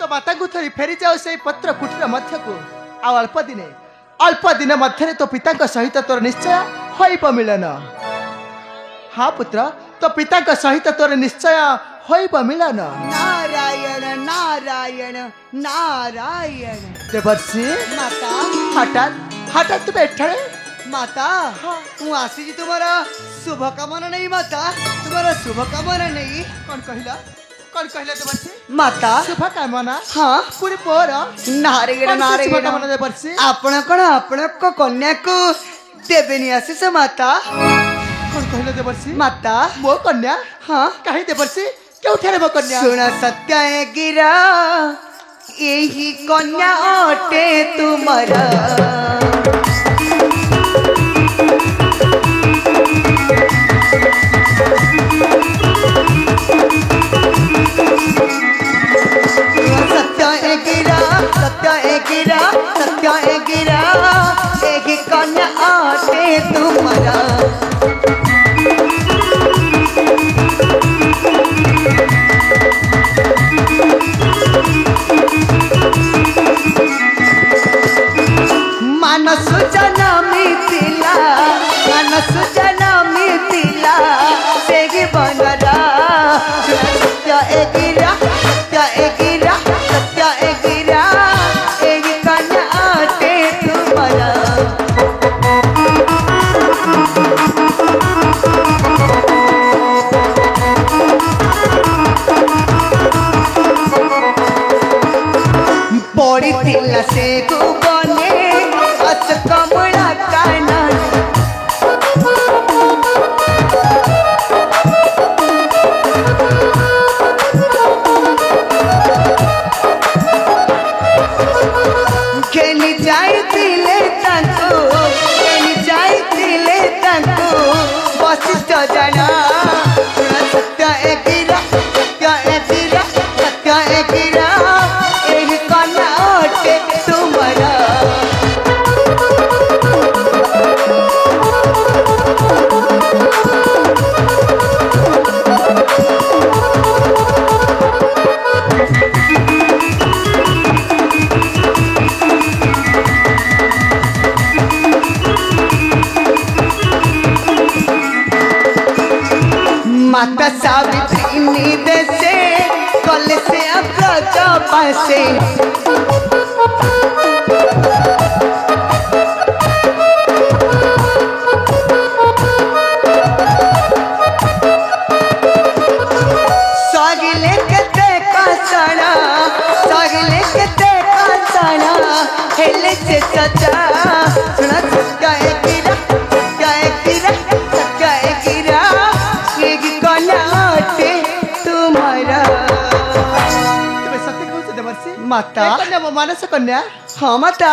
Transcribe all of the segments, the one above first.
तो माता को थरी फेरी जाओ से पत्र कुटीर मध्य को अल्प दिन मध्य तो पिता सहित तोर निश्चय होइब मिलन। हाँ पुत्र तो पिता सहित तोर निश्चय होइब मिलन। नारायण नारायण नारायण। देवर्षि माता हठात तुम एठे माता हूँ आसी तुम्हारा शुभ कामना नहीं माता, तुम्हारा शुभ कामना नहीं। कौन कहला देवर्षि? माता शुभ कामना? हाँ पूरी मोर नारायण नारायण देवर्षि। आपण कौन आपण को कन्या को देवेनी आशीष माता। कौन कहला देवर्षि? माता मो कन्या? हाँ कहीं देवर्षि क्यों मो कन्या? सुना सत्य गिरा यही कन्या अटे तुम्हारा। सत्य गिरा एक कन्या आटे तुम्हारा। मानस जनमी तिला सेगी बनरा। सत्य गिरा एक कन्या आटे तुम्हारा। बड़ी तिला से बने अस कमला काना। खेली जाइतिले तांको वशिष्ठ जना। सत्य गिरा एही कन्या अटे तुम्हारा। माता सावित्री निदेशे कल से अग्रज पासे। सगले के देखा सना हेले से सचा। सुना सत्य गिरा तुम्हारा। तुम्हें सत्य कहू देवर्षि? माता कन्या मो मानस कन्या। हाँ माता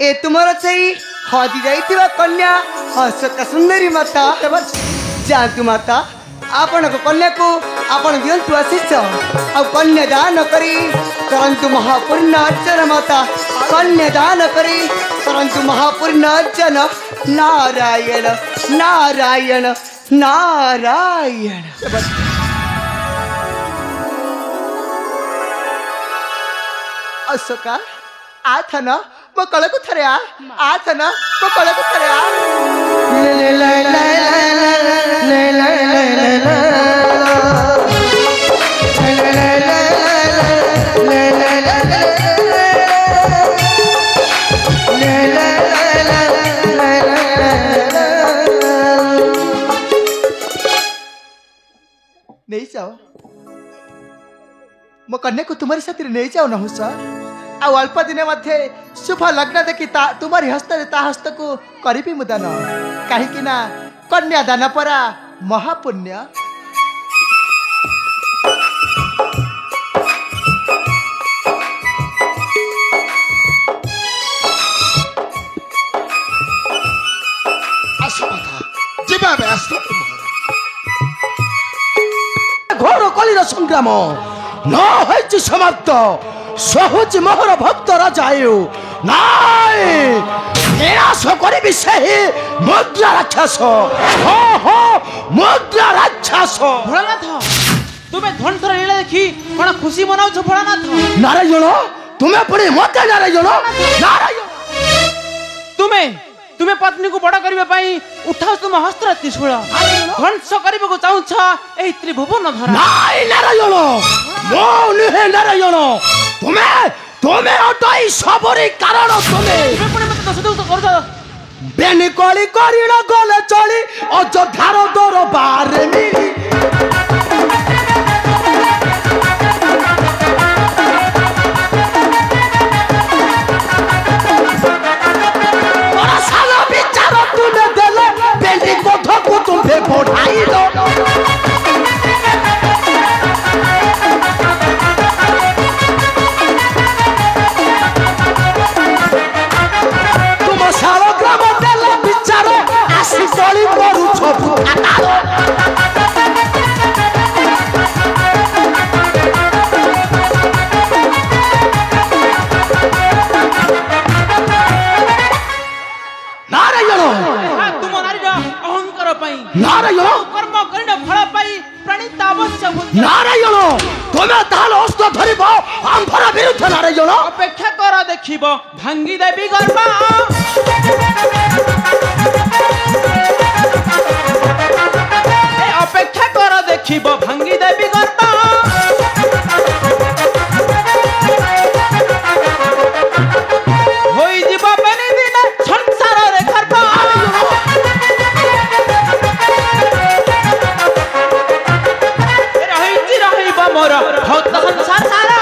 ए तुम्हारा सही हजी जाइथिबा कन्या हसका सुंदरी माता। जातु माता आपण को कन्या को आपण दियंतु आशीष आ कन्या दान करी करंतु महापुण्य अर्चन माता। कन्या दान करी करंतु महापुण्य अर्चन। नारायण नारायण नारायण। अशोका आथन मो कळ को थरे आथन मो कळ को थरे ले ले ले ले ले नहीं जाओ मो कन्या को तुम्हारी साथी नहीं जाओ ना हुसा। आ अल्प दिन मध्य शुभ लग्न देखी तुम्हारी हस्त हस्त को करी मुदान कहीं ना कन्या दान परा महापुण्य। घोर कलिर संग्राम न होइछि समाप्त। सहुज मोहर भक्त राजायु नाय निराश करिबि सेहि मुद्रा राक्षस। हो हो मुद्रा राक्षस। भोलानाथ তুমি ধ্বংসর লীলা দেখি কোন খুশি মনাউছ ভোলানাথ? নারায়ণ তুমি পুଣି মতে নারায়ণ নারায়ণ তুমি পত্নী को बड़ करबे पई उठाओ तुम हस्त्र त्रिशूल ध्वंस करबे को चाहछ एई त्रिभुवन धरा। নাই নারায়ণ মো নুহে নারায়ণ তুমি অটাই সবরি কারণ তুমি তুমি পুଣି মতে দোষ করছ। বেনি কলি করিল গলে চলি অযোধ্যার দরবারে মিলি পড়াইল তোমার সারা গ্রাম দেলে বিচার আসি গলি করুছ ভূতাকার নারায়ণ কর্ম করিন ফল পাই প্রণীত অবশ্য নারায়ণ তুমি তাহলে অস্ত্র ধরিব আম্ভর বিরুদ্ধে নারায়ণ অপেক্ষা কর দেখিব ভাঙ্গি দেবী গর্ব অপেক্ষা কর দেখিব ভাঙ্গি দেবী গর্ব হই যাব বেনি দিন সংসারে গর্ব মোর ভক্ত সংসার সারা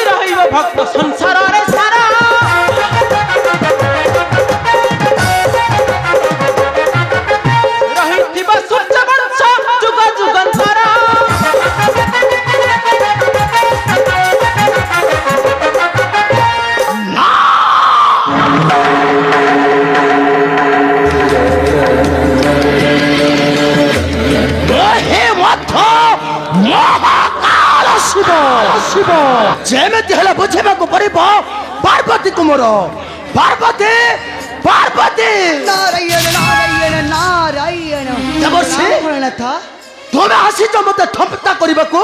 রহিব ভক্ত সংসারে সারা রহিব সূর্য বংশ যুগ যুগান্তর শিব যেମିତି ହେଲେ ବୁଝିବାକୁ ପଡିବ ପାର୍ବତୀକୁ ମୋର ପାର୍ବତୀ ପାର୍ବତୀ नारायण नारायण नारायण देवर्षि भोलानाथ ତୁମେ ଆସିଛ ମତେ ଥମ୍ପତା କରିବାକୁ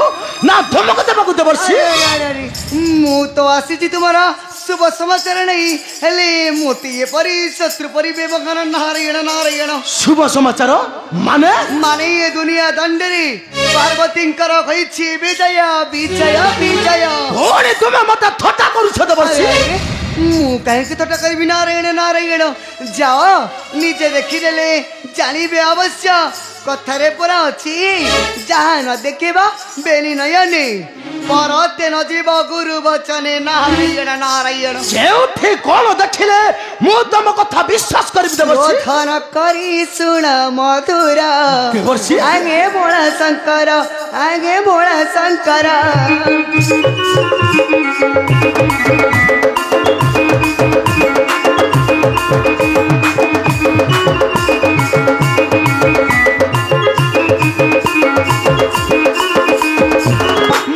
ନା ଧମକ ଦେବାକୁ ଦେବର୍ଷି? ମୁଁ ତ ଆସିଛି ତୁମର शुभ समाचार नहीं हेले मोती ये परी शत्रु परी व्यवहार नारायण नारायण शुभ समाचार माने माने ये दुनिया दंडरी पार्वती कही विजय विजय विजय भोणी तुम्हें मत थटा करूछ देवर्षि मु कहीं थटा करी नारायण नारायण जाओ निजे देखिदेले जानिबे अवश्य कथारे पुरा अछि जहाँ न देखिबा बेली नयने परते न जीव गुरु वचने नारायण नारायण जेउठी कोन देखिले मु तम कथा विश्वास करबि देवर्षि कथन करी सुन मधुर देवर्षि आगे भोला शंकर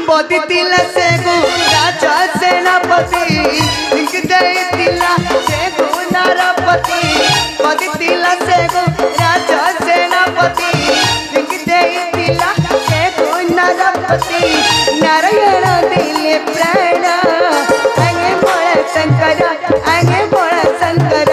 बदितिला से गो राजा सेनापति लिंक देतिला से गो नारपति बदितिला से गो राजा सेनापति लिंक देतिला से गो नारपति नारायण दिले प्राण आगे भोला शंकर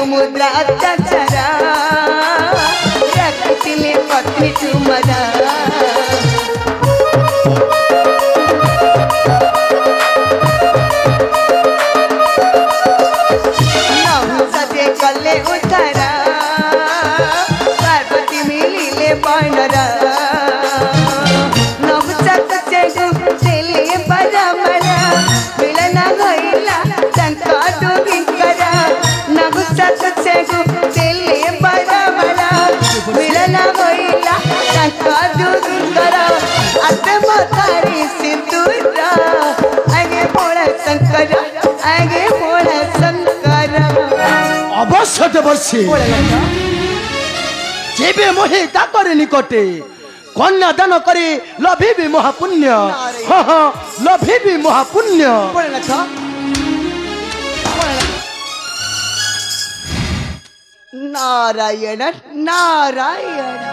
मुद्रा अत्याचारा रखतिले पत्नी चुमरा सजे कले उतारा पार्वती मिलिले बनरा नवसत चेगु चले बराबरा मिलना गइला शंका डुबिकरा नवसत चेगु चले बराबरा मिलना गइला शंका डुबिकरा आते मतारी सिंदूरा आगे भोला शंकर अवश्य देवर्षि जेबे मोहे ताकर निकटे कन्या दान करे लभिबी महापुण्य हाँ हाँ लभिबी महापुण्य भोलेनाथ नारायण नारायण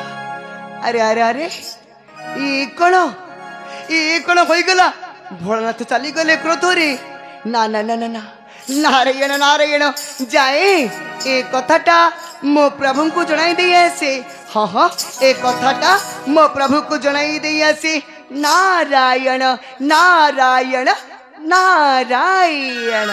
अरे अरे अरे ये कौन हो गला भोलेनाथ चली गले क्रोधरे ना ना ना ना ना नारायण नारायण जाए ए कथाटा मो प्रभु को जनाई दे आसे हाँ हाँ ए कथाटा मो प्रभु को जनाई दे आसे नारायण नारायण नारायण